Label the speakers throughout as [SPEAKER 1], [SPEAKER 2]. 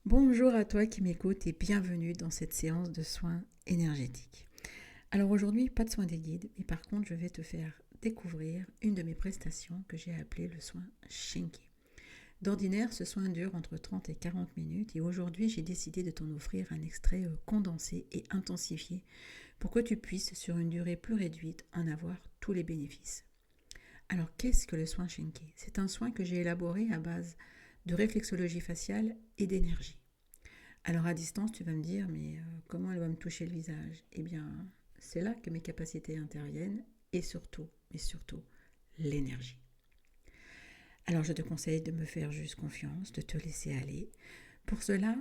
[SPEAKER 1] Bonjour à toi qui m'écoute et bienvenue dans cette séance de soins énergétiques. Alors aujourd'hui, pas de soins des guides, mais par contre, je vais te faire découvrir une de mes prestations que j'ai appelée le soin Shinki. D'ordinaire, ce soin dure entre 30 et 40 minutes et aujourd'hui, j'ai décidé de t'en offrir un extrait condensé et intensifié pour que tu puisses, sur une durée plus réduite, en avoir tous les bénéfices. Alors, qu'est-ce que le soin Shinki? C'est un soin que j'ai élaboré à base de réflexologie faciale et d'énergie. Alors à distance, tu vas me dire, mais comment elle va me toucher le visage? Eh bien, c'est là que mes capacités interviennent et surtout, l'énergie. Alors je te conseille de me faire juste confiance, de te laisser aller. Pour cela,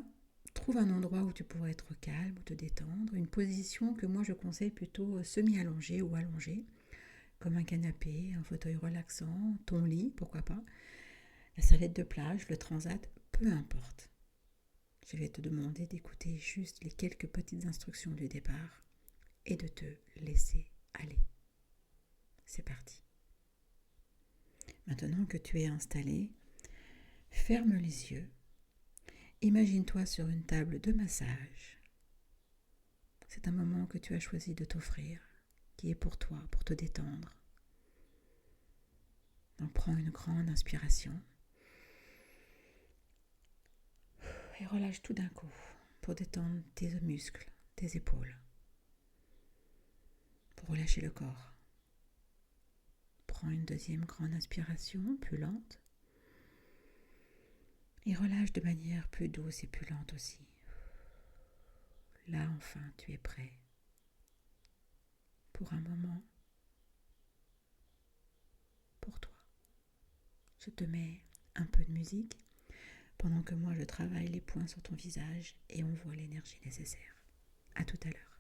[SPEAKER 1] trouve un endroit où tu pourras être calme, ou te détendre, une position que moi je conseille plutôt semi-allongée ou allongée, comme un canapé, un fauteuil relaxant, ton lit, pourquoi pas, la serviette de plage, le transat, peu importe. Je vais te demander d'écouter juste les quelques petites instructions du départ et de te laisser aller. C'est parti. Maintenant que tu es installé, ferme les yeux. Imagine-toi sur une table de massage. C'est un moment que tu as choisi de t'offrir, qui est pour toi, pour te détendre. Donc prends une grande inspiration et relâche tout d'un coup pour détendre tes muscles, tes épaules, pour relâcher le corps. Prends une deuxième grande inspiration, plus lente, et relâche de manière plus douce et plus lente aussi. Là, enfin, tu es prêt pour un moment pour toi. Je te mets un peu de musique pendant que moi je travaille les points sur ton visage et on voit l'énergie nécessaire. À tout à l'heure.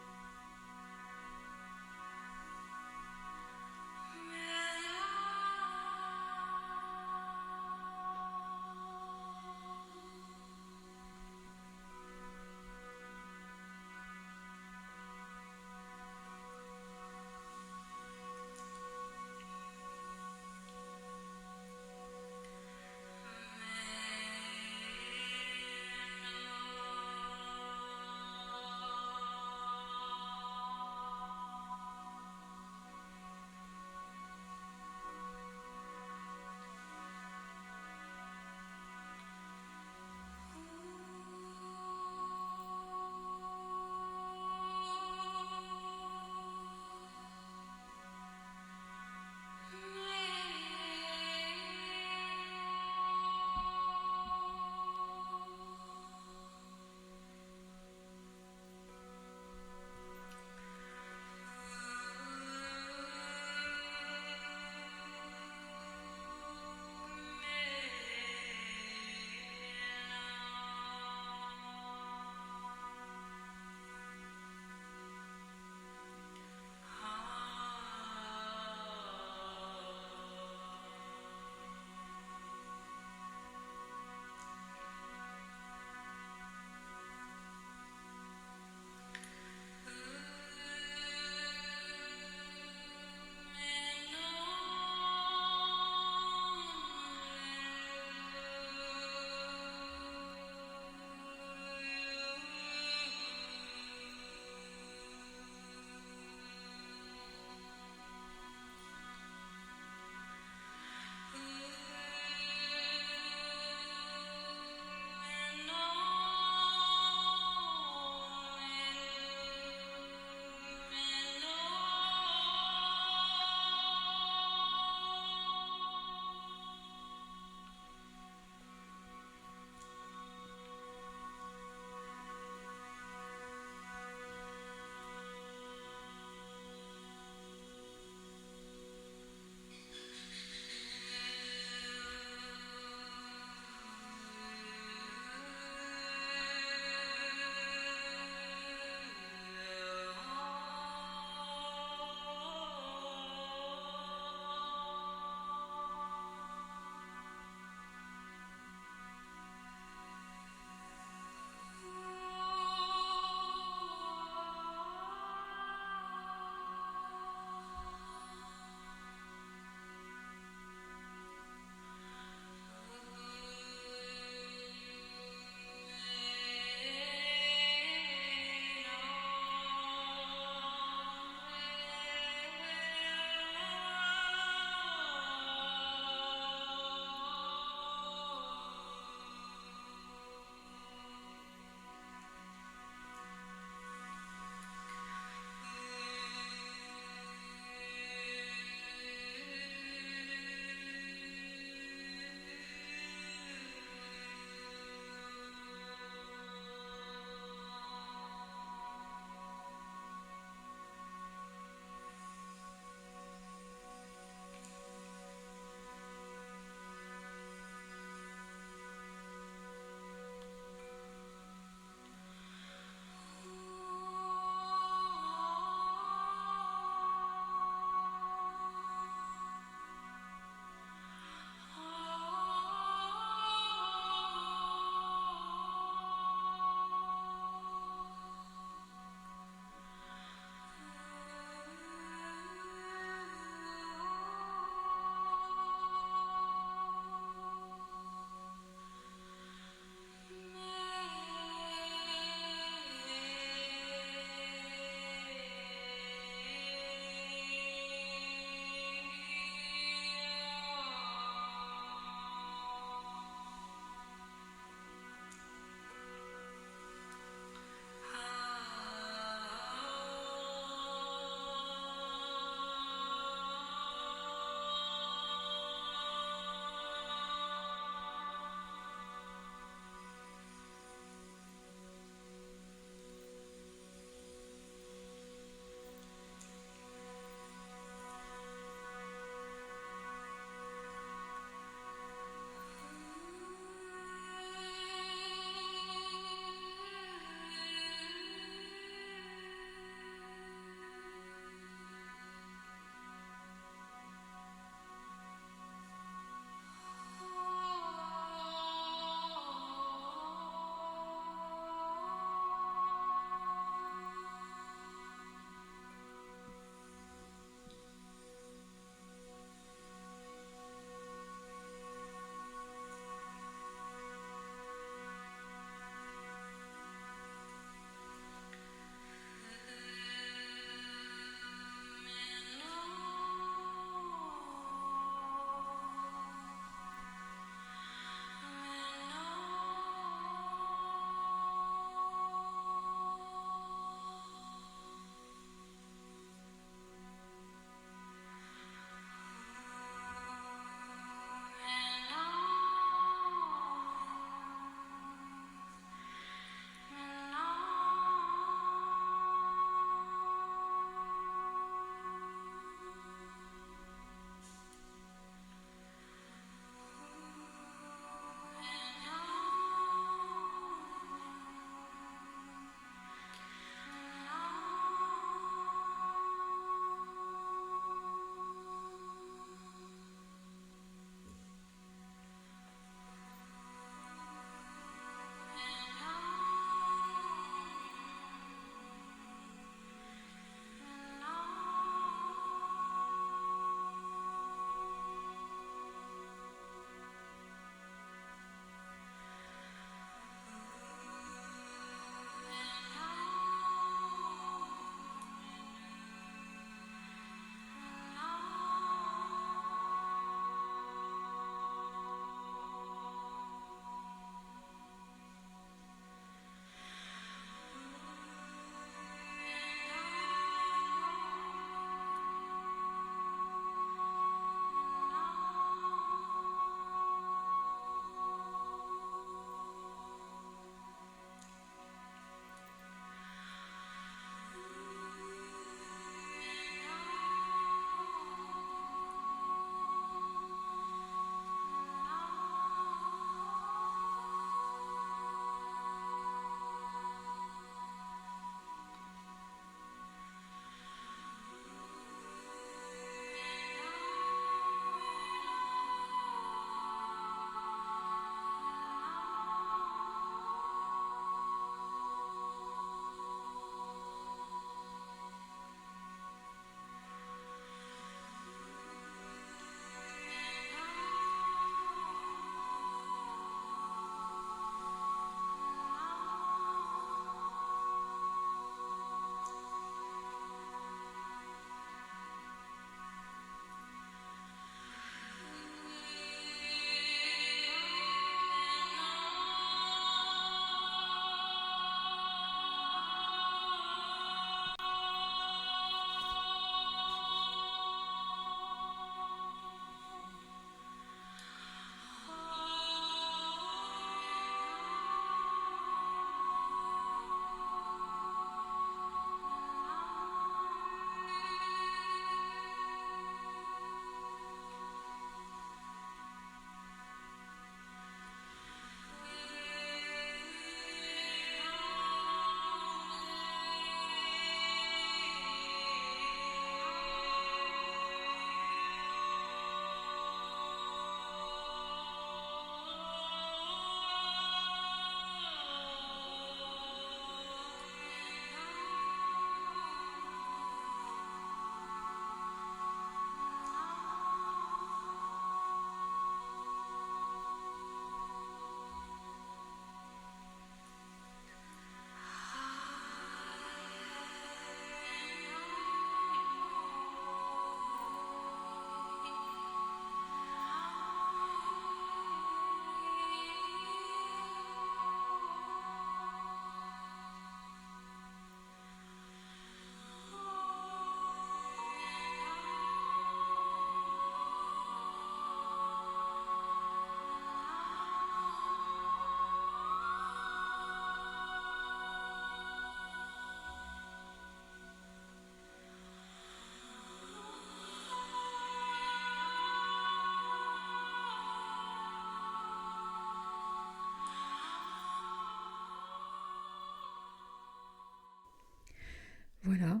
[SPEAKER 1] Voilà,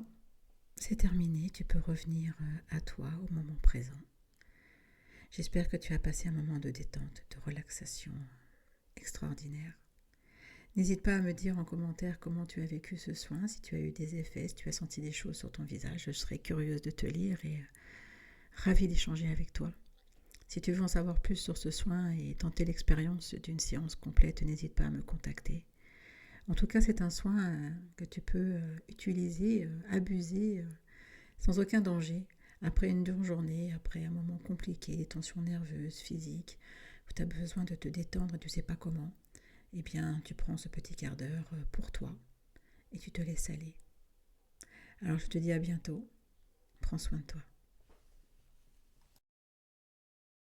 [SPEAKER 1] c'est terminé, tu peux revenir à toi au moment présent. J'espère que tu as passé un moment de détente, de relaxation extraordinaire. N'hésite pas à me dire en commentaire comment tu as vécu ce soin, si tu as eu des effets, si tu as senti des choses sur ton visage. Je serais curieuse de te lire et ravie d'échanger avec toi. Si tu veux en savoir plus sur ce soin et tenter l'expérience d'une séance complète, n'hésite pas à me contacter. En tout cas, c'est un soin que tu peux utiliser, abuser sans aucun danger. Après une dure journée, après un moment compliqué, des tensions nerveuses, physiques, où tu as besoin de te détendre et tu ne sais pas comment, eh bien, tu prends ce petit quart d'heure pour toi et tu te laisses aller. Alors, je te dis à bientôt. Prends soin de toi.